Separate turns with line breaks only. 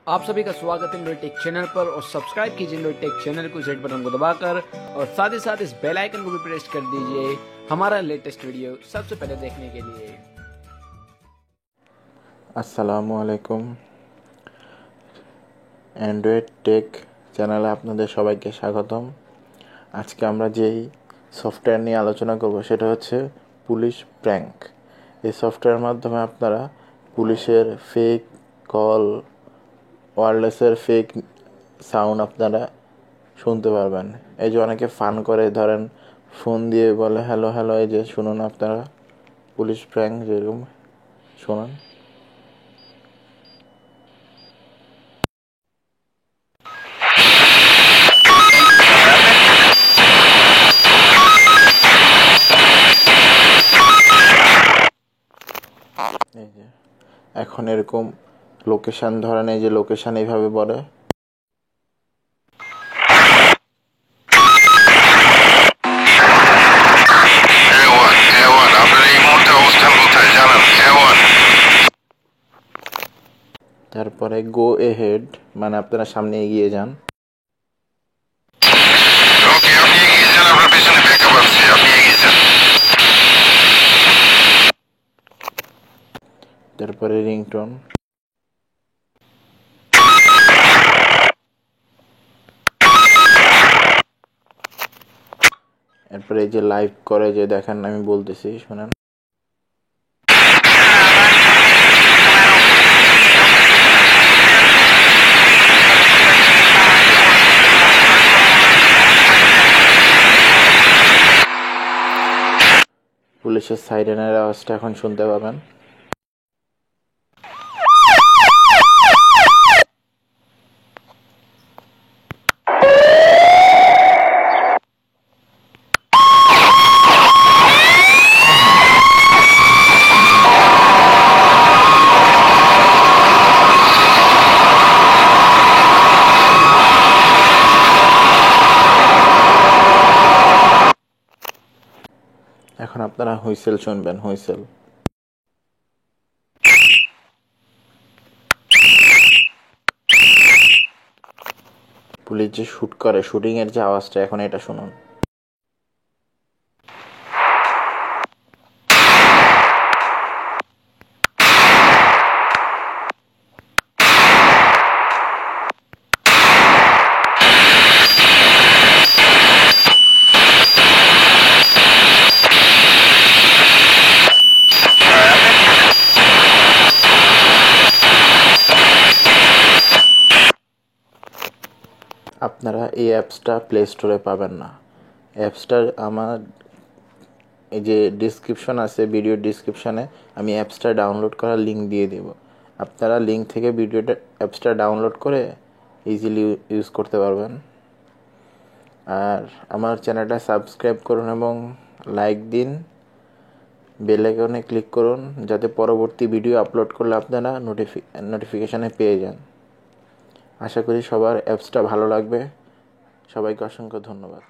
आप सभी का स्वागत है मेरे टेक चैनल पर और सब्सक्राइब कीजिए मेरे टेक चैनल को रेड बटन को दबाकर और साथ ही साथ इस बेल आइकन को भी प्रेस कर दीजिए हमारा लेटेस्ट वीडियो सबसे पहले देखने के लिए।
আসসালামু আলাইকুম। অ্যান্ড্রয়েড টেক চ্যানেলে আপনাদের সবাইকে স্বাগতম। আজকে আমরা যেই সফটওয়্যার নিয়ে আলোচনা করব সেটা হচ্ছে পুলিশ প্র্যাঙ্ক। এই সফটওয়্যারের মাধ্যমে আপনারা পুলিশের ফেক কল, ওয়্যারলেসের ফেক সাউন্ড আপনারা শুনতে পারবেন। এই যে অনেকে ফান করে, ধরেন ফোন দিয়ে বলে হ্যালো হ্যালো, এই যে শুনুন আপনারা পুলিশ প্র্যাঙ্ক যেরকম শোনান। এই যে এখন এরকম লোকেশান, ধরেন এই যে লোকেশান এইভাবে বলে, তারপরে গো এহেড মানে আপনারা সামনে এগিয়ে যান। তারপরে রিংটোন, এরপরে এই যে লাইভ করে, যে দেখেন আমি বলতেছি শোনেন। পুলিশের সাইরেনের আওয়াজটা এখন শুনতে পাবেন। এখন আপনারা হুইসেল শুনবেন, হুইসেল। পুলিশ যে শুট করে, শুটিং এর যে আওয়াজটা, এখন এটা শুনুন। আপনারা এই অ্যাপসটা প্লে স্টোরে পাবেন না। অ্যাপসটার আমার এই যে ডিসক্রিপশন আছে, ভিডিও ডিসক্রিপশানে আমি অ্যাপসটা ডাউনলোড করার লিঙ্ক দিয়ে দেব। আপনারা লিঙ্ক থেকে অ্যাপসটা ডাউনলোড করে ইজিলি ইউজ করতে পারবেন। আর আমার চ্যানেলটা সাবস্ক্রাইব করুন এবং লাইক দিন, বেল আইকনে ক্লিক করুন যাতে পরবর্তী ভিডিও আপলোড করলে আপনারা নোটিফিকেশানে পেয়ে যান। আশা করি সবার অ্যাপসটা ভালো লাগবে। সবাইকে অসংখ্য ধন্যবাদ।